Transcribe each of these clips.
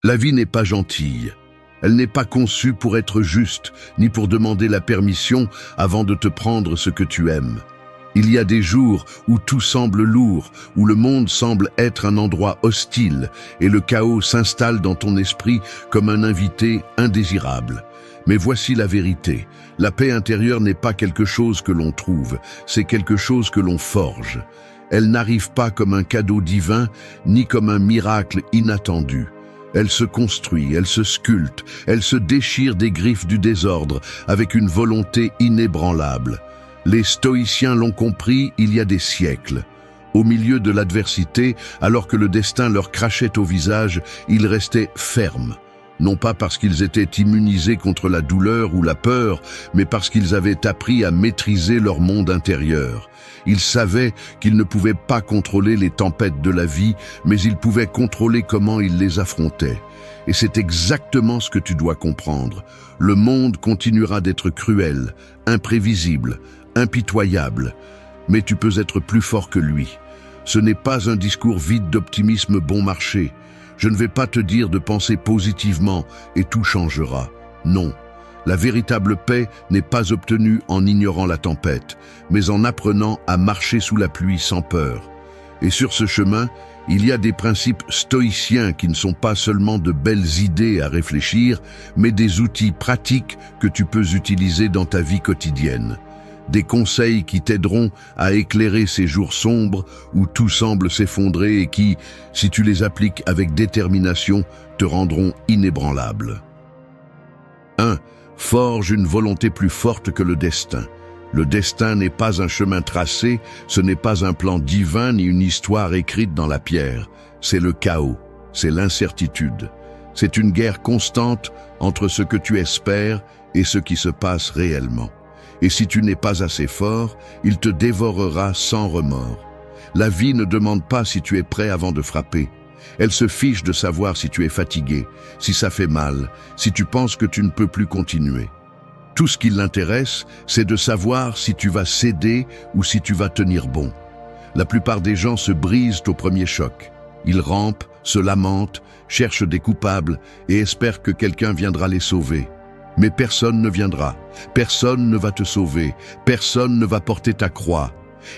La vie n'est pas gentille. Elle n'est pas conçue pour être juste, ni pour demander la permission avant de te prendre ce que tu aimes. Il y a des jours où tout semble lourd, où le monde semble être un endroit hostile, et le chaos s'installe dans ton esprit comme un invité indésirable. Mais voici la vérité. La paix intérieure n'est pas quelque chose que l'on trouve, c'est quelque chose que l'on forge. Elle n'arrive pas comme un cadeau divin, ni comme un miracle inattendu. Elle se construit, elle se sculpte, elle se déchire des griffes du désordre avec une volonté inébranlable. Les stoïciens l'ont compris il y a des siècles. Au milieu de l'adversité, alors que le destin leur crachait au visage, ils restaient fermes. Non pas parce qu'ils étaient immunisés contre la douleur ou la peur, mais parce qu'ils avaient appris à maîtriser leur monde intérieur. Ils savaient qu'ils ne pouvaient pas contrôler les tempêtes de la vie, mais ils pouvaient contrôler comment ils les affrontaient. Et c'est exactement ce que tu dois comprendre. Le monde continuera d'être cruel, imprévisible, impitoyable, mais tu peux être plus fort que lui. Ce n'est pas un discours vide d'optimisme bon marché. Je ne vais pas te dire de penser positivement et tout changera. Non, la véritable paix n'est pas obtenue en ignorant la tempête, mais en apprenant à marcher sous la pluie sans peur. Et sur ce chemin, il y a des principes stoïciens qui ne sont pas seulement de belles idées à réfléchir, mais des outils pratiques que tu peux utiliser dans ta vie quotidienne. Des conseils qui t'aideront à éclairer ces jours sombres où tout semble s'effondrer et qui, si tu les appliques avec détermination, te rendront inébranlable. 1. Forge une volonté plus forte que le destin. Le destin n'est pas un chemin tracé, ce n'est pas un plan divin ni une histoire écrite dans la pierre. C'est le chaos, c'est l'incertitude. C'est une guerre constante entre ce que tu espères et ce qui se passe réellement. Et si tu n'es pas assez fort, il te dévorera sans remords. La vie ne demande pas si tu es prêt avant de frapper. Elle se fiche de savoir si tu es fatigué, si ça fait mal, si tu penses que tu ne peux plus continuer. Tout ce qui l'intéresse, c'est de savoir si tu vas céder ou si tu vas tenir bon. La plupart des gens se brisent au premier choc. Ils rampent, se lamentent, cherchent des coupables et espèrent que quelqu'un viendra les sauver. Mais personne ne viendra, personne ne va te sauver, personne ne va porter ta croix.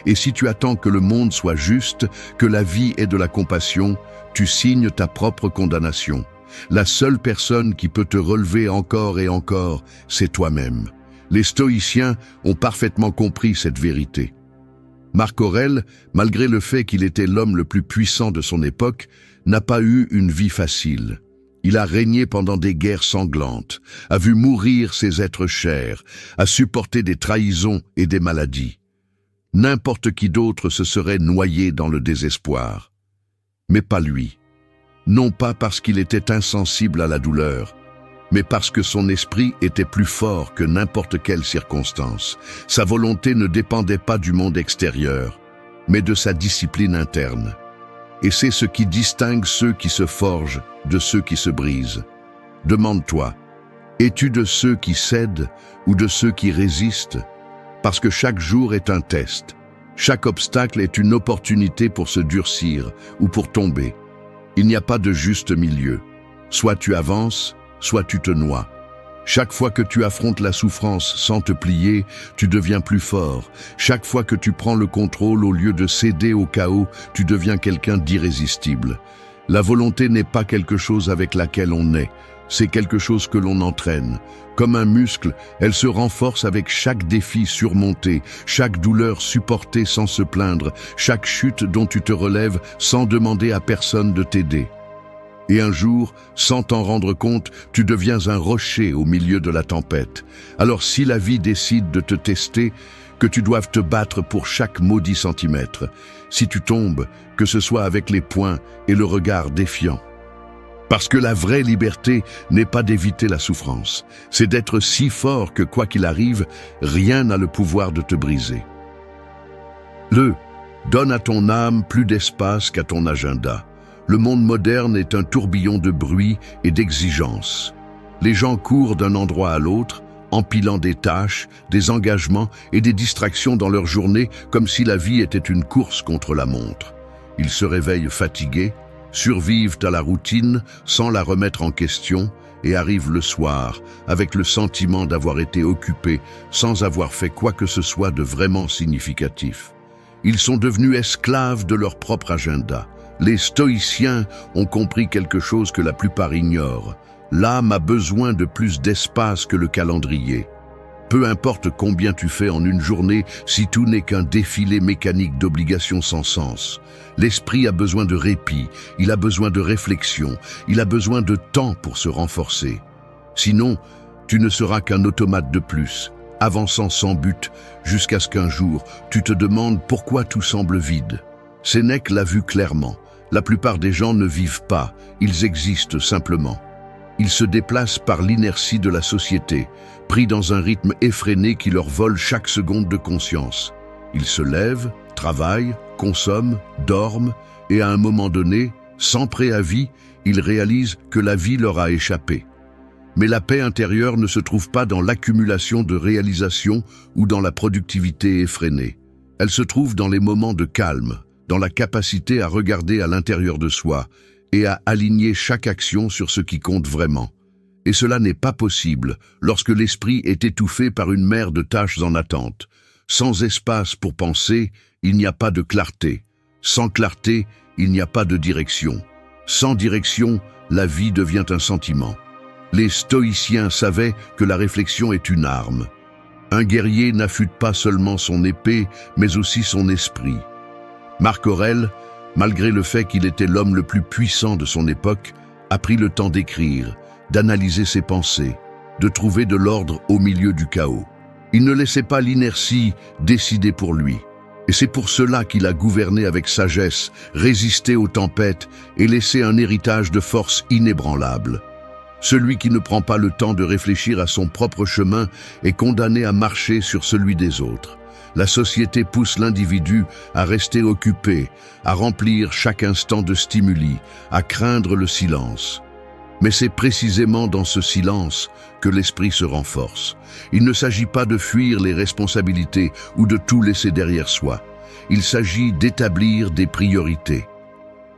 Et si tu attends que le monde soit juste, que la vie ait de la compassion, tu signes ta propre condamnation. La seule personne qui peut te relever encore et encore, c'est toi-même. Les stoïciens ont parfaitement compris cette vérité. Marc Aurèle, malgré le fait qu'il était l'homme le plus puissant de son époque, n'a pas eu une vie facile. Il a régné pendant des guerres sanglantes, a vu mourir ses êtres chers, a supporté des trahisons et des maladies. N'importe qui d'autre se serait noyé dans le désespoir. Mais pas lui. Non pas parce qu'il était insensible à la douleur, mais parce que son esprit était plus fort que n'importe quelle circonstance. Sa volonté ne dépendait pas du monde extérieur, mais de sa discipline interne. Et c'est ce qui distingue ceux qui se forgent de ceux qui se brisent. Demande-toi, es-tu de ceux qui cèdent ou de ceux qui résistent? Parce que chaque jour est un test. Chaque obstacle est une opportunité pour se durcir ou pour tomber. Il n'y a pas de juste milieu. Soit tu avances, soit tu te noies. Chaque fois que tu affrontes la souffrance sans te plier, tu deviens plus fort. Chaque fois que tu prends le contrôle au lieu de céder au chaos, tu deviens quelqu'un d'irrésistible. La volonté n'est pas quelque chose avec laquelle on naît, c'est quelque chose que l'on entraîne. Comme un muscle, elle se renforce avec chaque défi surmonté, chaque douleur supportée sans se plaindre, chaque chute dont tu te relèves sans demander à personne de t'aider. Et un jour, sans t'en rendre compte, tu deviens un rocher au milieu de la tempête. Alors si la vie décide de te tester, que tu doives te battre pour chaque maudit centimètre. Si tu tombes, que ce soit avec les poings et le regard défiant. Parce que la vraie liberté n'est pas d'éviter la souffrance, c'est d'être si fort que quoi qu'il arrive, rien n'a le pouvoir de te briser. Donne à ton âme plus d'espace qu'à ton agenda. Le monde moderne est un tourbillon de bruit et d'exigences. Les gens courent d'un endroit à l'autre, empilant des tâches, des engagements et des distractions dans leur journée comme si la vie était une course contre la montre. Ils se réveillent fatigués, survivent à la routine sans la remettre en question et arrivent le soir avec le sentiment d'avoir été occupés sans avoir fait quoi que ce soit de vraiment significatif. Ils sont devenus esclaves de leur propre agenda. Les stoïciens ont compris quelque chose que la plupart ignorent. L'âme a besoin de plus d'espace que le calendrier. Peu importe combien tu fais en une journée, si tout n'est qu'un défilé mécanique d'obligations sans sens. L'esprit a besoin de répit, il a besoin de réflexion, il a besoin de temps pour se renforcer. Sinon, tu ne seras qu'un automate de plus, avançant sans but, jusqu'à ce qu'un jour, tu te demandes pourquoi tout semble vide. Sénèque l'a vu clairement. La plupart des gens ne vivent pas, ils existent simplement. Ils se déplacent par l'inertie de la société, pris dans un rythme effréné qui leur vole chaque seconde de conscience. Ils se lèvent, travaillent, consomment, dorment, et à un moment donné, sans préavis, ils réalisent que la vie leur a échappé. Mais la paix intérieure ne se trouve pas dans l'accumulation de réalisations ou dans la productivité effrénée. Elle se trouve dans les moments de calme, dans la capacité à regarder à l'intérieur de soi et à aligner chaque action sur ce qui compte vraiment. Et cela n'est pas possible lorsque l'esprit est étouffé par une mer de tâches en attente. Sans espace pour penser, il n'y a pas de clarté. Sans clarté, il n'y a pas de direction. Sans direction, la vie devient un sentiment. Les stoïciens savaient que la réflexion est une arme. Un guerrier n'affûte pas seulement son épée, mais aussi son esprit. Marc Aurèle, malgré le fait qu'il était l'homme le plus puissant de son époque, a pris le temps d'écrire, d'analyser ses pensées, de trouver de l'ordre au milieu du chaos. Il ne laissait pas l'inertie décider pour lui. Et c'est pour cela qu'il a gouverné avec sagesse, résisté aux tempêtes et laissé un héritage de force inébranlable. Celui qui ne prend pas le temps de réfléchir à son propre chemin est condamné à marcher sur celui des autres. La société pousse l'individu à rester occupé, à remplir chaque instant de stimuli, à craindre le silence. Mais c'est précisément dans ce silence que l'esprit se renforce. Il ne s'agit pas de fuir les responsabilités ou de tout laisser derrière soi. Il s'agit d'établir des priorités.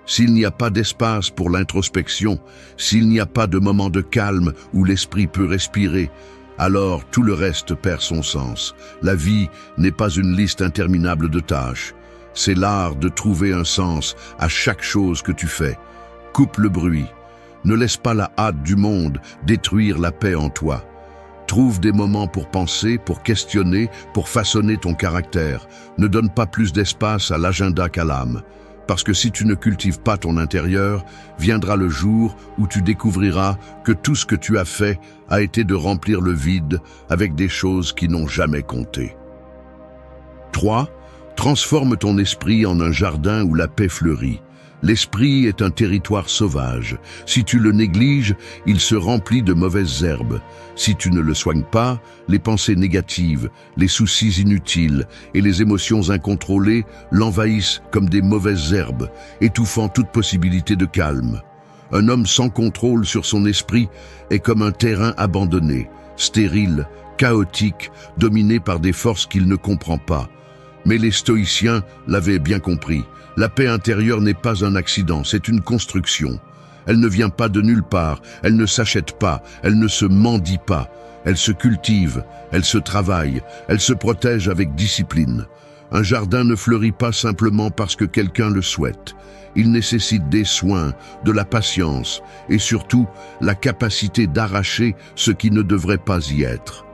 S'il n'y a pas d'espace pour l'introspection, s'il n'y a pas de moment de calme où l'esprit peut respirer, alors tout le reste perd son sens. La vie n'est pas une liste interminable de tâches. C'est l'art de trouver un sens à chaque chose que tu fais. Coupe le bruit. Ne laisse pas la hâte du monde détruire la paix en toi. Trouve des moments pour penser, pour questionner, pour façonner ton caractère. Ne donne pas plus d'espace à l'agenda qu'à l'âme. Parce que si tu ne cultives pas ton intérieur, viendra le jour où tu découvriras que tout ce que tu as fait a été de remplir le vide avec des choses qui n'ont jamais compté. 3. Transforme ton esprit en un jardin où la paix fleurit. L'esprit est un territoire sauvage. Si tu le négliges, il se remplit de mauvaises herbes. Si tu ne le soignes pas, les pensées négatives, les soucis inutiles et les émotions incontrôlées l'envahissent comme des mauvaises herbes, étouffant toute possibilité de calme. Un homme sans contrôle sur son esprit est comme un terrain abandonné, stérile, chaotique, dominé par des forces qu'il ne comprend pas. Mais les stoïciens l'avaient bien compris. La paix intérieure n'est pas un accident, c'est une construction. Elle ne vient pas de nulle part, elle ne s'achète pas, elle ne se mendie pas. Elle se cultive, elle se travaille, elle se protège avec discipline. Un jardin ne fleurit pas simplement parce que quelqu'un le souhaite. Il nécessite des soins, de la patience et surtout la capacité d'arracher ce qui ne devrait pas y être.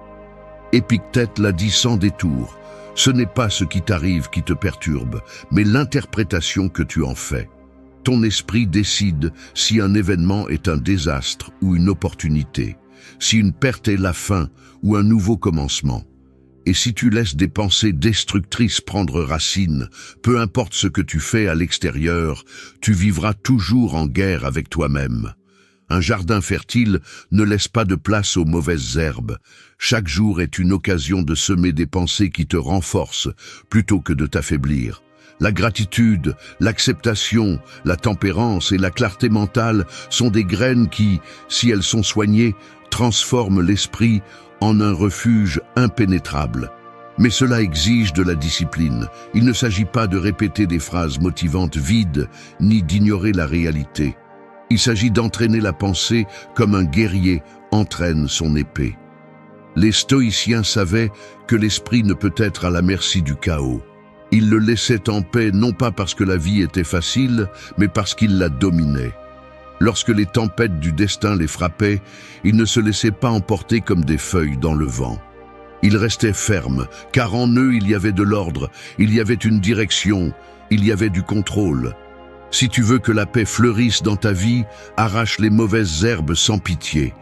Épictète l'a dit sans détour. Ce n'est pas ce qui t'arrive qui te perturbe, mais l'interprétation que tu en fais. Ton esprit décide si un événement est un désastre ou une opportunité, si une perte est la fin ou un nouveau commencement. Et si tu laisses des pensées destructrices prendre racine, peu importe ce que tu fais à l'extérieur, tu vivras toujours en guerre avec toi-même. Un jardin fertile ne laisse pas de place aux mauvaises herbes. Chaque jour est une occasion de semer des pensées qui te renforcent plutôt que de t'affaiblir. La gratitude, l'acceptation, la tempérance et la clarté mentale sont des graines qui, si elles sont soignées, transforment l'esprit en un refuge impénétrable. Mais cela exige de la discipline. Il ne s'agit pas de répéter des phrases motivantes vides, ni d'ignorer la réalité. Il s'agit d'entraîner la pensée comme un guerrier entraîne son épée. Les stoïciens savaient que l'esprit ne peut être à la merci du chaos. Ils le laissaient en paix non pas parce que la vie était facile, mais parce qu'ils la dominaient. Lorsque les tempêtes du destin les frappaient, ils ne se laissaient pas emporter comme des feuilles dans le vent. Ils restaient fermes, car en eux il y avait de l'ordre, il y avait une direction, il y avait du contrôle. Si tu veux que la paix fleurisse dans ta vie, arrache les mauvaises herbes sans pitié.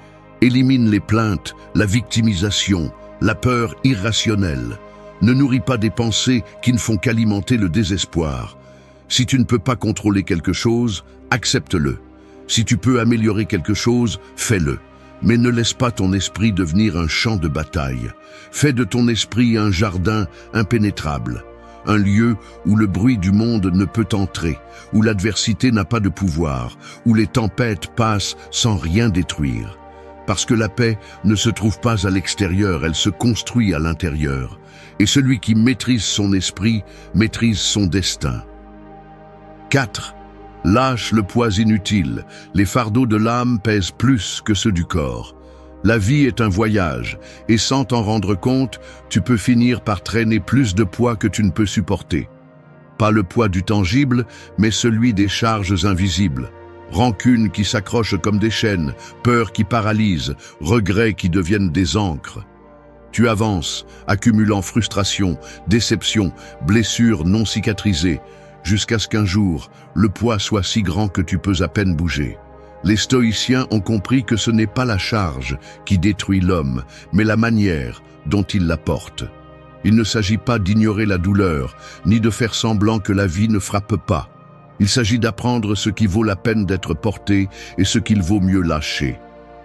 Élimine les plaintes, la victimisation, la peur irrationnelle. Ne nourris pas des pensées qui ne font qu'alimenter le désespoir. Si tu ne peux pas contrôler quelque chose, accepte-le. Si tu peux améliorer quelque chose, fais-le. Mais ne laisse pas ton esprit devenir un champ de bataille. Fais de ton esprit un jardin impénétrable. Un lieu où le bruit du monde ne peut entrer, où l'adversité n'a pas de pouvoir, où les tempêtes passent sans rien détruire. Parce que la paix ne se trouve pas à l'extérieur, elle se construit à l'intérieur. Et celui qui maîtrise son esprit maîtrise son destin. 4. Lâche le poids inutile. Les fardeaux de l'âme pèsent plus que ceux du corps. La vie est un voyage, et sans t'en rendre compte, tu peux finir par traîner plus de poids que tu ne peux supporter. Pas le poids du tangible, mais celui des charges invisibles. Rancune qui s'accroche comme des chaînes, peur qui paralyse, regrets qui deviennent des ancres. Tu avances, accumulant frustration, déception, blessures non cicatrisées, jusqu'à ce qu'un jour, le poids soit si grand que tu peux à peine bouger. Les stoïciens ont compris que ce n'est pas la charge qui détruit l'homme, mais la manière dont il la porte. Il ne s'agit pas d'ignorer la douleur, ni de faire semblant que la vie ne frappe pas. Il s'agit d'apprendre ce qui vaut la peine d'être porté et ce qu'il vaut mieux lâcher.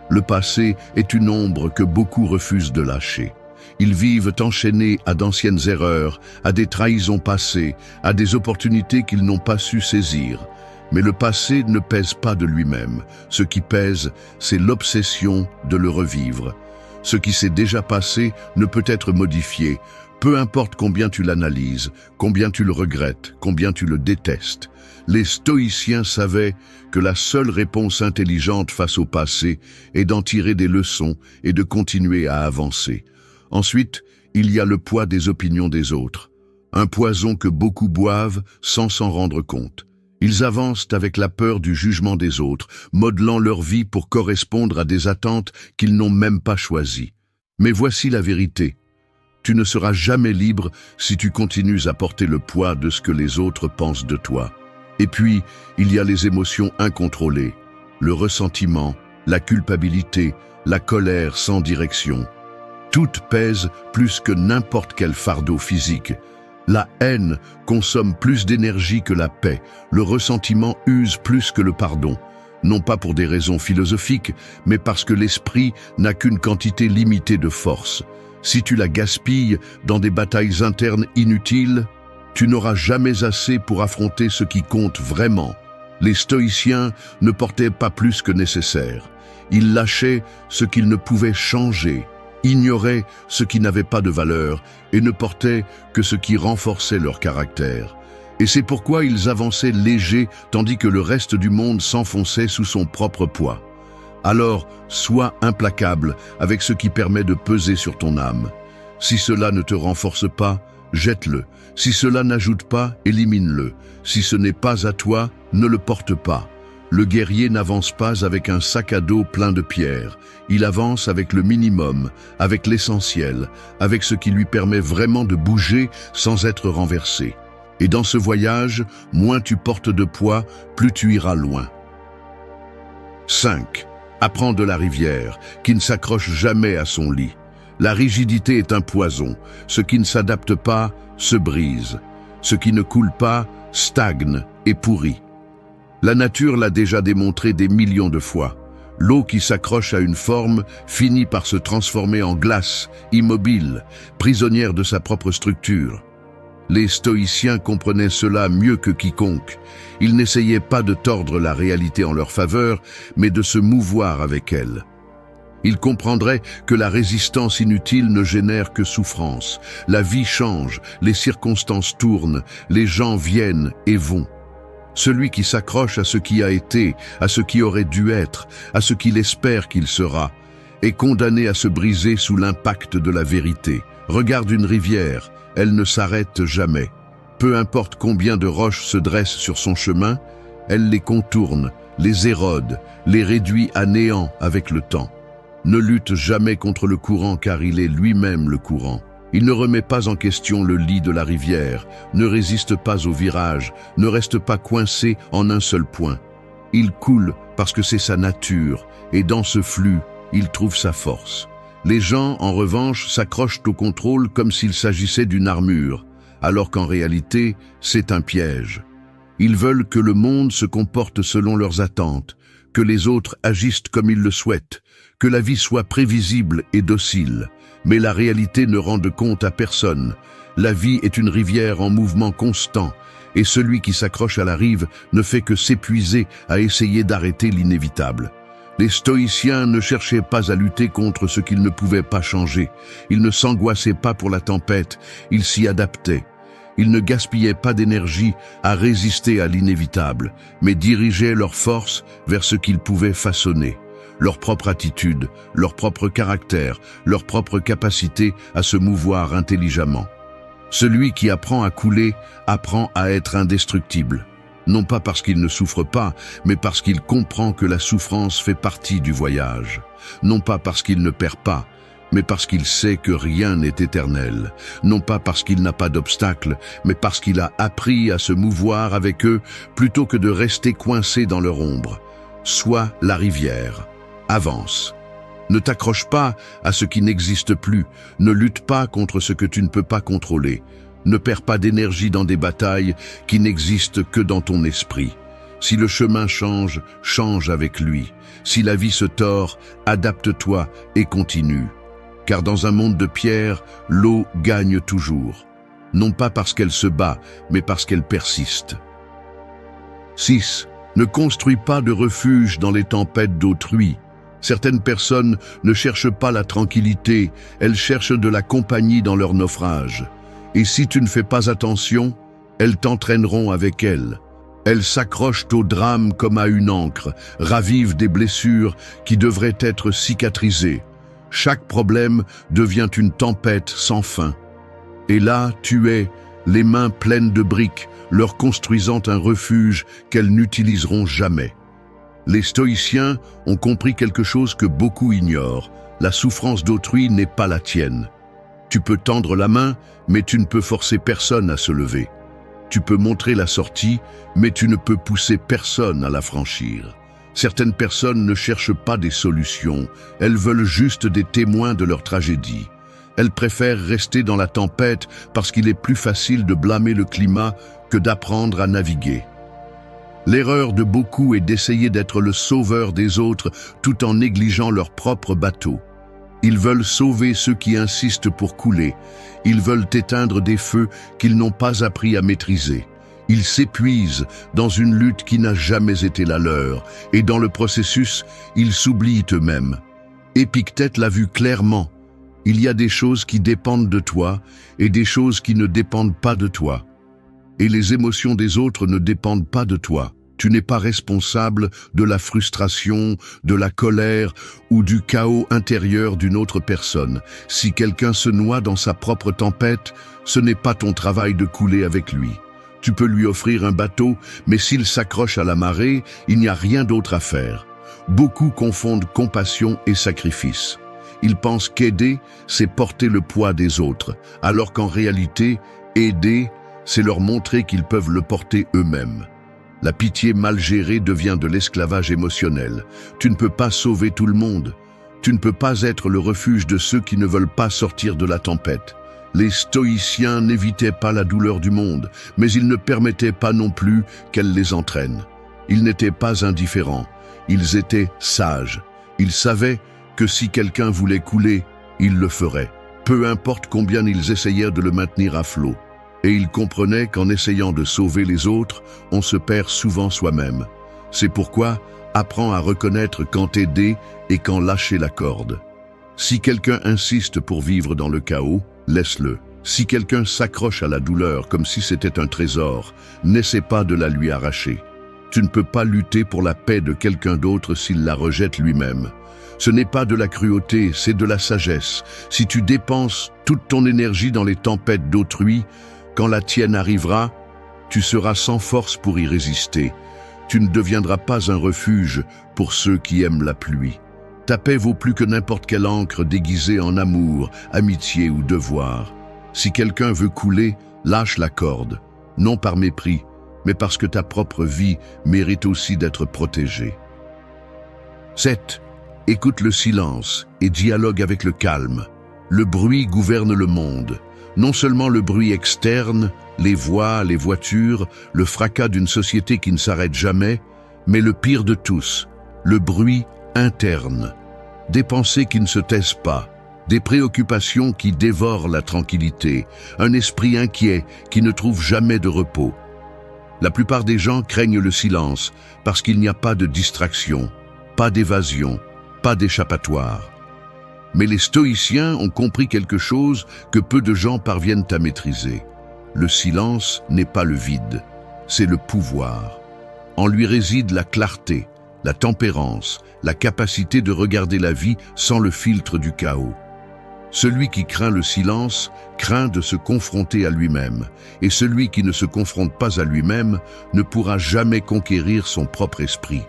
Le passé est une ombre que beaucoup refusent de lâcher. Ils vivent enchaînés à d'anciennes erreurs, à des trahisons passées, à des opportunités qu'ils n'ont pas su saisir. Mais le passé ne pèse pas de lui-même. Ce qui pèse, c'est l'obsession de le revivre. Ce qui s'est déjà passé ne peut être modifié, peu importe combien tu l'analyses, combien tu le regrettes, combien tu le détestes. Les stoïciens savaient que la seule réponse intelligente face au passé est d'en tirer des leçons et de continuer à avancer. Ensuite, il y a le poids des opinions des autres. Un poison que beaucoup boivent sans s'en rendre compte. Ils avancent avec la peur du jugement des autres, modelant leur vie pour correspondre à des attentes qu'ils n'ont même pas choisies. Mais voici la vérité. Tu ne seras jamais libre si tu continues à porter le poids de ce que les autres pensent de toi. Et puis, il y a les émotions incontrôlées, le ressentiment, la culpabilité, la colère sans direction. Toutes pèsent plus que n'importe quel fardeau physique. La haine consomme plus d'énergie que la paix. Le ressentiment use plus que le pardon. Non pas pour des raisons philosophiques, mais parce que l'esprit n'a qu'une quantité limitée de force. Si tu la gaspilles dans des batailles internes inutiles, tu n'auras jamais assez pour affronter ce qui compte vraiment. Les stoïciens ne portaient pas plus que nécessaire. Ils lâchaient ce qu'ils ne pouvaient changer, ignoraient ce qui n'avait pas de valeur et ne portaient que ce qui renforçait leur caractère. Et c'est pourquoi ils avançaient légers tandis que le reste du monde s'enfonçait sous son propre poids. Alors, sois implacable avec ce qui permet de peser sur ton âme. Si cela ne te renforce pas, jette-le. Si cela n'ajoute pas, élimine-le. Si ce n'est pas à toi, ne le porte pas. Le guerrier n'avance pas avec un sac à dos plein de pierres. Il avance avec le minimum, avec l'essentiel, avec ce qui lui permet vraiment de bouger sans être renversé. Et dans ce voyage, moins tu portes de poids, plus tu iras loin. 5. Apprends de la rivière, qui ne s'accroche jamais à son lit. La rigidité est un poison. Ce qui ne s'adapte pas se brise. Ce qui ne coule pas stagne et pourrit. La nature l'a déjà démontré des millions de fois. L'eau qui s'accroche à une forme finit par se transformer en glace, immobile, prisonnière de sa propre structure. Les stoïciens comprenaient cela mieux que quiconque. Ils n'essayaient pas de tordre la réalité en leur faveur, mais de se mouvoir avec elle. Ils comprendraient que la résistance inutile ne génère que souffrance. La vie change, les circonstances tournent, les gens viennent et vont. Celui qui s'accroche à ce qui a été, à ce qui aurait dû être, à ce qu'il espère qu'il sera, est condamné à se briser sous l'impact de la vérité. Regarde une rivière, elle ne s'arrête jamais. Peu importe combien de roches se dressent sur son chemin, elle les contourne, les érode, les réduit à néant avec le temps. Ne lutte jamais contre le courant car il est lui-même le courant. Il ne remet pas en question le lit de la rivière, ne résiste pas au virage, ne reste pas coincé en un seul point. Il coule parce que c'est sa nature et dans ce flux, il trouve sa force. Les gens, en revanche, s'accrochent au contrôle comme s'il s'agissait d'une armure, alors qu'en réalité, c'est un piège. Ils veulent que le monde se comporte selon leurs attentes, que les autres agissent comme ils le souhaitent, que la vie soit prévisible et docile. Mais la réalité ne rend de compte à personne. La vie est une rivière en mouvement constant, et celui qui s'accroche à la rive ne fait que s'épuiser à essayer d'arrêter l'inévitable. Les stoïciens ne cherchaient pas à lutter contre ce qu'ils ne pouvaient pas changer. Ils ne s'angoissaient pas pour la tempête, ils s'y adaptaient. Ils ne gaspillaient pas d'énergie à résister à l'inévitable, mais dirigeaient leur force vers ce qu'ils pouvaient façonner. Leur propre attitude, leur propre caractère, leur propre capacité à se mouvoir intelligemment. Celui qui apprend à couler apprend à être indestructible. Non pas parce qu'il ne souffre pas, mais parce qu'il comprend que la souffrance fait partie du voyage. Non pas parce qu'il ne perd pas, mais parce qu'il sait que rien n'est éternel. Non pas parce qu'il n'a pas d'obstacles, mais parce qu'il a appris à se mouvoir avec eux plutôt que de rester coincé dans leur ombre. Sois la rivière. Avance. Ne t'accroche pas à ce qui n'existe plus. Ne lutte pas contre ce que tu ne peux pas contrôler. Ne perds pas d'énergie dans des batailles qui n'existent que dans ton esprit. Si le chemin change, change avec lui. Si la vie se tord, adapte-toi et continue. Car dans un monde de pierre, l'eau gagne toujours. Non pas parce qu'elle se bat, mais parce qu'elle persiste. 6. Ne construis pas de refuge dans les tempêtes d'autrui. Certaines personnes ne cherchent pas la tranquillité, elles cherchent de la compagnie dans leur naufrage. Et si tu ne fais pas attention, elles t'entraîneront avec elles. Elles s'accrochent au drame comme à une ancre, ravivent des blessures qui devraient être cicatrisées. Chaque problème devient une tempête sans fin. Et là, tu es, les mains pleines de briques, leur construisant un refuge qu'elles n'utiliseront jamais. Les stoïciens ont compris quelque chose que beaucoup ignorent. La souffrance d'autrui n'est pas la tienne. Tu peux tendre la main, mais tu ne peux forcer personne à se lever. Tu peux montrer la sortie, mais tu ne peux pousser personne à la franchir. Certaines personnes ne cherchent pas des solutions, elles veulent juste des témoins de leur tragédie. Elles préfèrent rester dans la tempête parce qu'il est plus facile de blâmer le climat que d'apprendre à naviguer. L'erreur de beaucoup est d'essayer d'être le sauveur des autres tout en négligeant leur propre bateau. Ils veulent sauver ceux qui insistent pour couler. Ils veulent éteindre des feux qu'ils n'ont pas appris à maîtriser. Ils s'épuisent dans une lutte qui n'a jamais été la leur, et dans le processus, ils s'oublient eux-mêmes. Épictète l'a vu clairement. Il y a des choses qui dépendent de toi et des choses qui ne dépendent pas de toi. Et les émotions des autres ne dépendent pas de toi. Tu n'es pas responsable de la frustration, de la colère ou du chaos intérieur d'une autre personne. Si quelqu'un se noie dans sa propre tempête, ce n'est pas ton travail de couler avec lui. Tu peux lui offrir un bateau, mais s'il s'accroche à la marée, il n'y a rien d'autre à faire. Beaucoup confondent compassion et sacrifice. Ils pensent qu'aider, c'est porter le poids des autres, alors qu'en réalité, aider, c'est leur montrer qu'ils peuvent le porter eux-mêmes. La pitié mal gérée devient de l'esclavage émotionnel. Tu ne peux pas sauver tout le monde. Tu ne peux pas être le refuge de ceux qui ne veulent pas sortir de la tempête. Les stoïciens n'évitaient pas la douleur du monde, mais ils ne permettaient pas non plus qu'elle les entraîne. Ils n'étaient pas indifférents, ils étaient sages. Ils savaient que si quelqu'un voulait couler, il le ferait, peu importe combien ils essayèrent de le maintenir à flot. Et ils comprenaient qu'en essayant de sauver les autres, on se perd souvent soi-même. C'est pourquoi, Apprends à reconnaître quand t'aider et quand lâcher la corde. Si quelqu'un insiste pour vivre dans le chaos, laisse-le. Si quelqu'un s'accroche à la douleur comme si c'était un trésor, n'essaie pas de la lui arracher. Tu ne peux pas lutter pour la paix de quelqu'un d'autre s'il la rejette lui-même. Ce n'est pas de la cruauté, c'est de la sagesse. Si tu dépenses toute ton énergie dans les tempêtes d'autrui, quand la tienne arrivera, tu seras sans force pour y résister. Tu ne deviendras pas un refuge pour ceux qui aiment la pluie. Ta paix vaut plus que n'importe quelle encre déguisée en amour, amitié ou devoir. Si quelqu'un veut couler, lâche la corde, non par mépris, mais parce que ta propre vie mérite aussi d'être protégée. 7. Écoute le silence et dialogue avec le calme. Le bruit gouverne le monde. Non seulement le bruit externe, les voix, les voitures, le fracas d'une société qui ne s'arrête jamais, mais le pire de tous, le bruit interne. Des pensées qui ne se taisent pas, des préoccupations qui dévorent la tranquillité, un esprit inquiet qui ne trouve jamais de repos. La plupart des gens craignent le silence parce qu'il n'y a pas de distraction, pas d'évasion, pas d'échappatoire. Mais les stoïciens ont compris quelque chose que peu de gens parviennent à maîtriser. Le silence n'est pas le vide, c'est le pouvoir. En lui réside la clarté, la tempérance, la capacité de regarder la vie sans le filtre du chaos. Celui qui craint le silence craint de se confronter à lui-même, et celui qui ne se confronte pas à lui-même ne pourra jamais conquérir son propre esprit.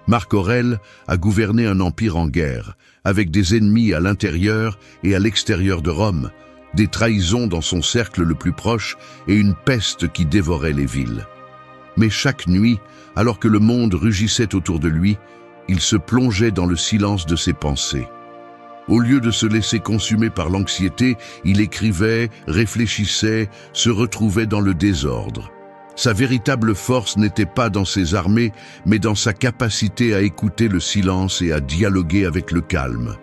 Marc Aurèle a gouverné un empire en guerre, avec des ennemis à l'intérieur et à l'extérieur de Rome, des trahisons dans son cercle le plus proche et une peste qui dévorait les villes. Mais chaque nuit, alors que le monde rugissait autour de lui, il se plongeait dans le silence de ses pensées. Au lieu de se laisser consumer par l'anxiété, il écrivait, réfléchissait, se retrouvait dans le désordre. Sa véritable force n'était pas dans ses armées, mais dans sa capacité à écouter le silence et à dialoguer avec le calme.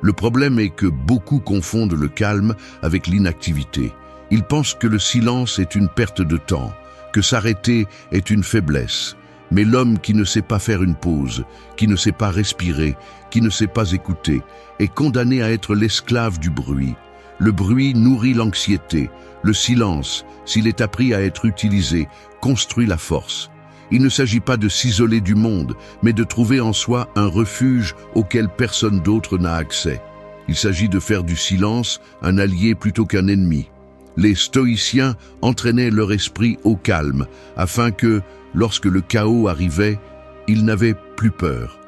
Le problème est que beaucoup confondent le calme avec l'inactivité. Ils pensent que le silence est une perte de temps, que s'arrêter est une faiblesse. Mais l'homme qui ne sait pas faire une pause, qui ne sait pas respirer, qui ne sait pas écouter, est condamné à être l'esclave du bruit. Le bruit nourrit l'anxiété. Le silence, s'il est appris à être utilisé, construit la force. Il ne s'agit pas de s'isoler du monde, mais de trouver en soi un refuge auquel personne d'autre n'a accès. Il s'agit de faire du silence un allié plutôt qu'un ennemi. Les stoïciens entraînaient leur esprit au calme, afin que, lorsque le chaos arrivait, ils n'avaient plus peur.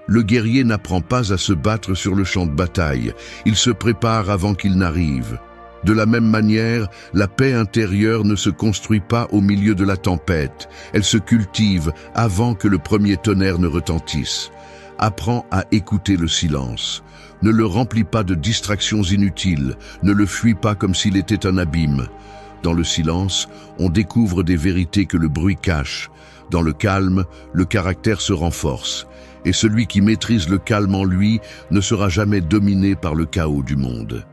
Le guerrier n'apprend pas à se battre sur le champ de bataille, il se prépare avant qu'il n'arrive. De la même manière, la paix intérieure ne se construit pas au milieu de la tempête, elle se cultive avant que le premier tonnerre ne retentisse. Apprends à écouter le silence. Ne le remplis pas de distractions inutiles, ne le fuis pas comme s'il était un abîme. Dans le silence, on découvre des vérités que le bruit cache. Dans le calme, le caractère se renforce. Et celui qui maîtrise le calme en lui ne sera jamais dominé par le chaos du monde.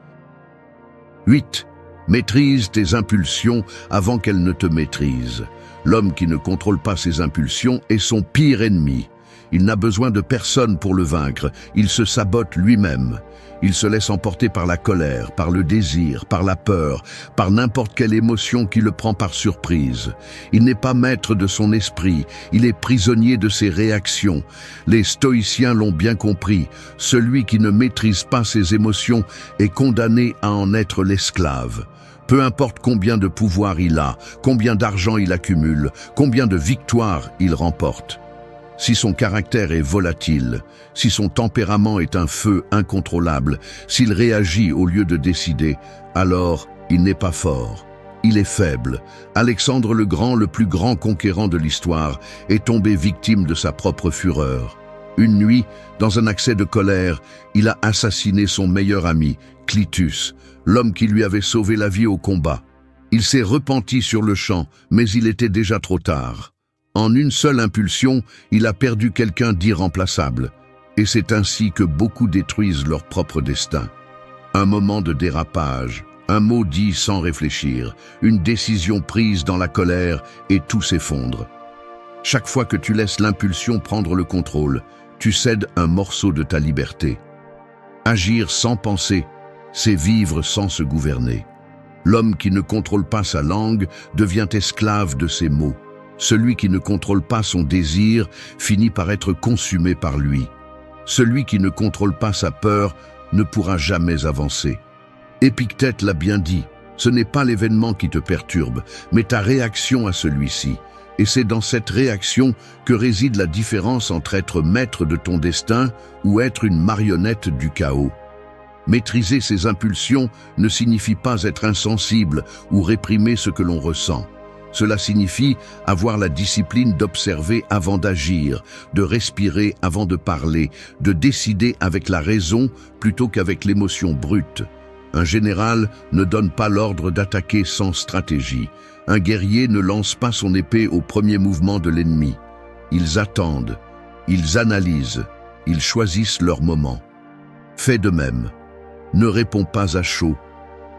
8. Maîtrise tes impulsions avant qu'elles ne te maîtrisent. L'homme qui ne contrôle pas ses impulsions est son pire ennemi. Il n'a besoin de personne pour le vaincre, il se sabote lui-même. Il se laisse emporter par la colère, par le désir, par la peur, par n'importe quelle émotion qui le prend par surprise. Il n'est pas maître de son esprit, il est prisonnier de ses réactions. Les stoïciens l'ont bien compris, celui qui ne maîtrise pas ses émotions est condamné à en être l'esclave. Peu importe combien de pouvoir il a, combien d'argent il accumule, combien de victoires il remporte. Si son caractère est volatile, si son tempérament est un feu incontrôlable, s'il réagit au lieu de décider, alors il n'est pas fort. Il est faible. Alexandre le Grand, le plus grand conquérant de l'histoire, est tombé victime de sa propre fureur. Une nuit, dans un accès de colère, il a assassiné son meilleur ami, Clitus, l'homme qui lui avait sauvé la vie au combat. Il s'est repenti sur le champ, mais il était déjà trop tard. En une seule impulsion, il a perdu quelqu'un d'irremplaçable. Et c'est ainsi que beaucoup détruisent leur propre destin. Un moment de dérapage, un mot dit sans réfléchir, une décision prise dans la colère et tout s'effondre. Chaque fois que tu laisses l'impulsion prendre le contrôle, tu cèdes un morceau de ta liberté. Agir sans penser, c'est vivre sans se gouverner. L'homme qui ne contrôle pas sa langue devient esclave de ses mots. Celui qui ne contrôle pas son désir finit par être consumé par lui. Celui qui ne contrôle pas sa peur ne pourra jamais avancer. Épictète l'a bien dit, ce n'est pas l'événement qui te perturbe, mais ta réaction à celui-ci. Et c'est dans cette réaction que réside la différence entre être maître de ton destin ou être une marionnette du chaos. Maîtriser ses impulsions ne signifie pas être insensible ou réprimer ce que l'on ressent. Cela signifie avoir la discipline d'observer avant d'agir, de respirer avant de parler, de décider avec la raison plutôt qu'avec l'émotion brute. Un général ne donne pas l'ordre d'attaquer sans stratégie. Un guerrier ne lance pas son épée au premier mouvement de l'ennemi. Ils attendent, ils analysent, ils choisissent leur moment. Fais de même. Ne réponds pas à chaud.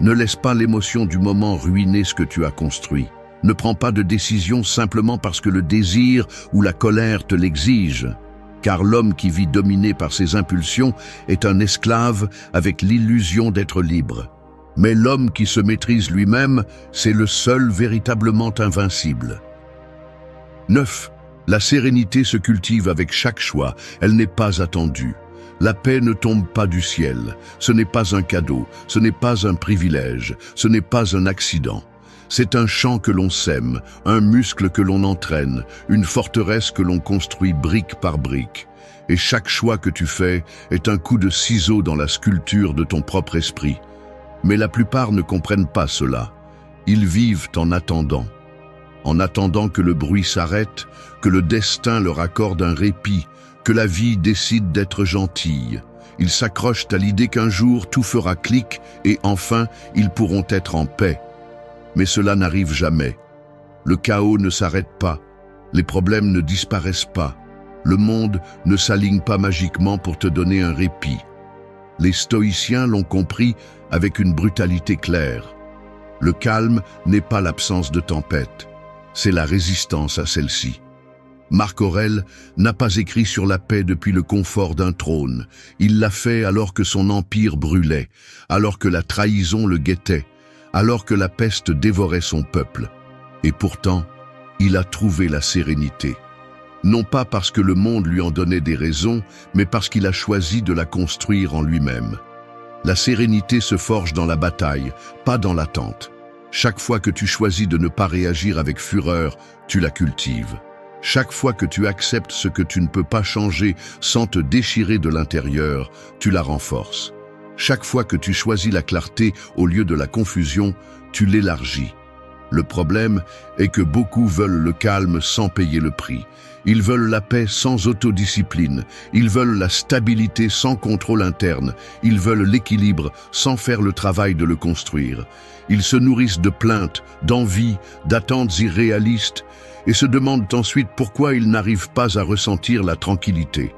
Ne laisse pas l'émotion du moment ruiner ce que tu as construit. Ne prends pas de décision simplement parce que le désir ou la colère te l'exige. Car l'homme qui vit dominé par ses impulsions est un esclave avec l'illusion d'être libre. Mais l'homme qui se maîtrise lui-même, c'est le seul véritablement invincible. 9. La sérénité se cultive avec chaque choix, elle n'est pas attendue. La paix ne tombe pas du ciel, ce n'est pas un cadeau, ce n'est pas un privilège, ce n'est pas un accident. C'est un champ que l'on sème, un muscle que l'on entraîne, une forteresse que l'on construit brique par brique. Et chaque choix que tu fais est un coup de ciseau dans la sculpture de ton propre esprit. Mais la plupart ne comprennent pas cela. Ils vivent en attendant que le bruit s'arrête, que le destin leur accorde un répit, que la vie décide d'être gentille. Ils s'accrochent à l'idée qu'un jour tout fera clic et enfin ils pourront être en paix. Mais cela n'arrive jamais. Le chaos ne s'arrête pas, les problèmes ne disparaissent pas, le monde ne s'aligne pas magiquement pour te donner un répit. Les stoïciens l'ont compris avec une brutalité claire. Le calme n'est pas l'absence de tempête, c'est la résistance à celle-ci. Marc Aurèle n'a pas écrit sur la paix depuis le confort d'un trône. Il l'a fait alors que son empire brûlait, alors que la trahison le guettait, alors que la peste dévorait son peuple. Et pourtant, il a trouvé la sérénité. Non pas parce que le monde lui en donnait des raisons, mais parce qu'il a choisi de la construire en lui-même. La sérénité se forge dans la bataille, pas dans l'attente. Chaque fois que tu choisis de ne pas réagir avec fureur, tu la cultives. Chaque fois que tu acceptes ce que tu ne peux pas changer sans te déchirer de l'intérieur, tu la renforces. Chaque fois que tu choisis la clarté au lieu de la confusion, tu l'élargis. Le problème est que beaucoup veulent le calme sans payer le prix. Ils veulent la paix sans autodiscipline. Ils veulent la stabilité sans contrôle interne. Ils veulent l'équilibre sans faire le travail de le construire. Ils se nourrissent de plaintes, d'envies, d'attentes irréalistes et se demandent ensuite pourquoi ils n'arrivent pas à ressentir la tranquillité.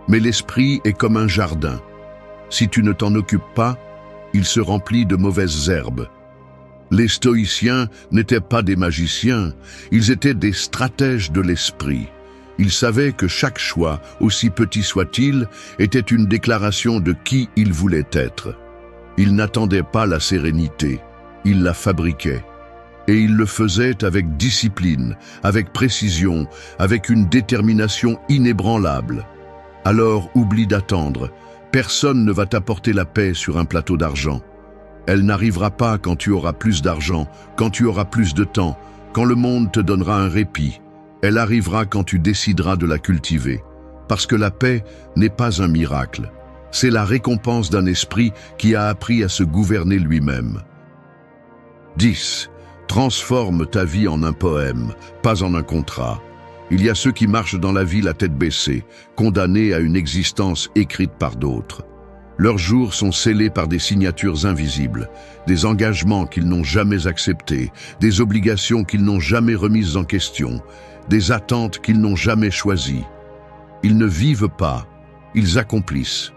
Mais l'esprit est comme un jardin. Si tu ne t'en occupes pas, il se remplit de mauvaises herbes. Les stoïciens n'étaient pas des magiciens, ils étaient des stratèges de l'esprit. Ils savaient que chaque choix, aussi petit soit-il, était une déclaration de qui ils voulaient être. Ils n'attendaient pas la sérénité, ils la fabriquaient. Et ils le faisaient avec discipline, avec précision, avec une détermination inébranlable. Alors oublie d'attendre. Personne ne va t'apporter la paix sur un plateau d'argent. Elle n'arrivera pas quand tu auras plus d'argent, quand tu auras plus de temps, quand le monde te donnera un répit. Elle arrivera quand tu décideras de la cultiver. Parce que la paix n'est pas un miracle. C'est la récompense d'un esprit qui a appris à se gouverner lui-même. 10. Transforme ta vie en un poème, pas en un contrat. Il y a ceux qui marchent dans la vie la tête baissée, condamnés à une existence écrite par d'autres. Leurs jours sont scellés par des signatures invisibles, des engagements qu'ils n'ont jamais acceptés, des obligations qu'ils n'ont jamais remises en question, des attentes qu'ils n'ont jamais choisies. Ils ne vivent pas, ils accomplissent.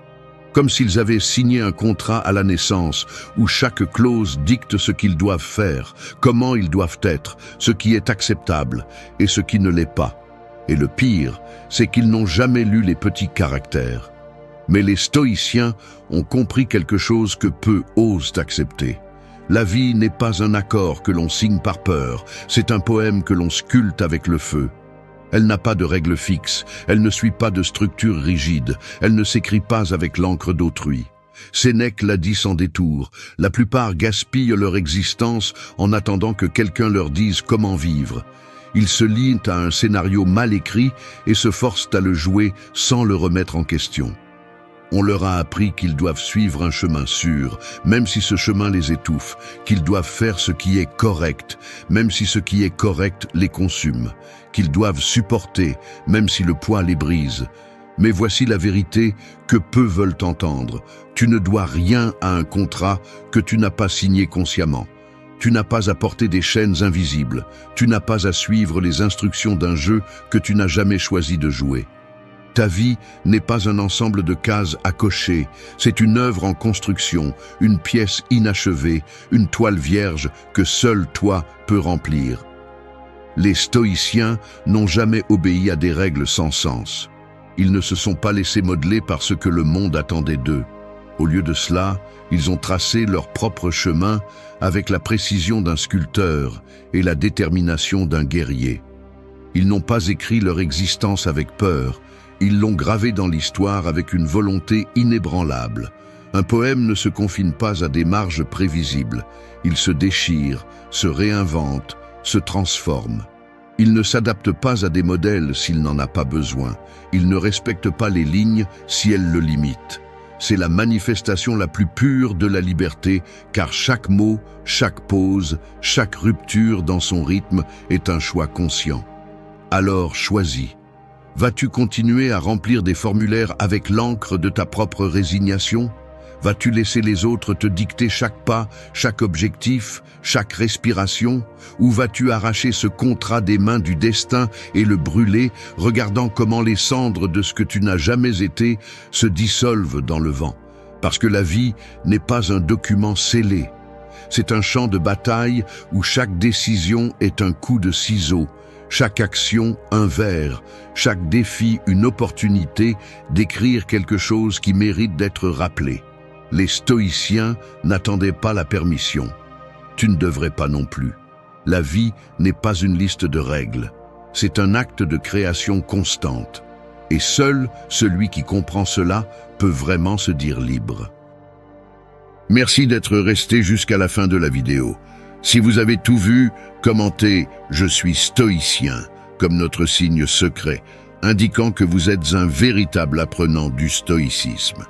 Comme s'ils avaient signé un contrat à la naissance, où chaque clause dicte ce qu'ils doivent faire, comment ils doivent être, ce qui est acceptable et ce qui ne l'est pas. Et le pire, c'est qu'ils n'ont jamais lu les petits caractères. Mais les stoïciens ont compris quelque chose que peu osent accepter. La vie n'est pas un accord que l'on signe par peur, c'est un poème que l'on sculpte avec le feu. Elle n'a pas de règles fixes, elle ne suit pas de structure rigide, elle ne s'écrit pas avec l'encre d'autrui. Sénèque l'a dit sans détour, la plupart gaspillent leur existence en attendant que quelqu'un leur dise comment vivre. Ils se lient à un scénario mal écrit et se forcent à le jouer sans le remettre en question. On leur a appris qu'ils doivent suivre un chemin sûr, même si ce chemin les étouffe, qu'ils doivent faire ce qui est correct, même si ce qui est correct les consume, qu'ils doivent supporter, même si le poids les brise. Mais voici la vérité que peu veulent entendre. Tu ne dois rien à un contrat que tu n'as pas signé consciemment. Tu n'as pas à porter des chaînes invisibles. Tu n'as pas à suivre les instructions d'un jeu que tu n'as jamais choisi de jouer. Ta vie n'est pas un ensemble de cases à cocher, c'est une œuvre en construction, une pièce inachevée, une toile vierge que seul toi peux remplir. Les stoïciens n'ont jamais obéi à des règles sans sens. Ils ne se sont pas laissés modeler par ce que le monde attendait d'eux. Au lieu de cela, ils ont tracé leur propre chemin avec la précision d'un sculpteur et la détermination d'un guerrier. Ils n'ont pas écrit leur existence avec peur, ils l'ont gravé dans l'histoire avec une volonté inébranlable. Un poème ne se confine pas à des marges prévisibles. Il se déchire, se réinvente, se transforme. Il ne s'adapte pas à des modèles s'il n'en a pas besoin. Il ne respecte pas les lignes si elles le limitent. C'est la manifestation la plus pure de la liberté, car chaque mot, chaque pause, chaque rupture dans son rythme est un choix conscient. Alors choisis. Vas-tu continuer à remplir des formulaires avec l'encre de ta propre résignation? Vas-tu laisser les autres te dicter chaque pas, chaque objectif, chaque respiration? Ou vas-tu arracher ce contrat des mains du destin et le brûler, regardant comment les cendres de ce que tu n'as jamais été se dissolvent dans le vent? Parce que la vie n'est pas un document scellé. C'est un champ de bataille où chaque décision est un coup de ciseau. Chaque action, un vers, chaque défi, une opportunité d'écrire quelque chose qui mérite d'être rappelé. Les stoïciens n'attendaient pas la permission. Tu ne devrais pas non plus. La vie n'est pas une liste de règles. C'est un acte de création constante. Et seul celui qui comprend cela peut vraiment se dire libre. Merci d'être resté jusqu'à la fin de la vidéo. Si vous avez tout vu, commentez « Je suis stoïcien » comme notre signe secret, indiquant que vous êtes un véritable apprenant du stoïcisme.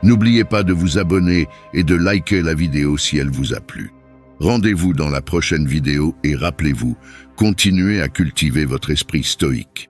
N'oubliez pas de vous abonner et de liker la vidéo si elle vous a plu. Rendez-vous dans la prochaine vidéo et rappelez-vous, continuez à cultiver votre esprit stoïque.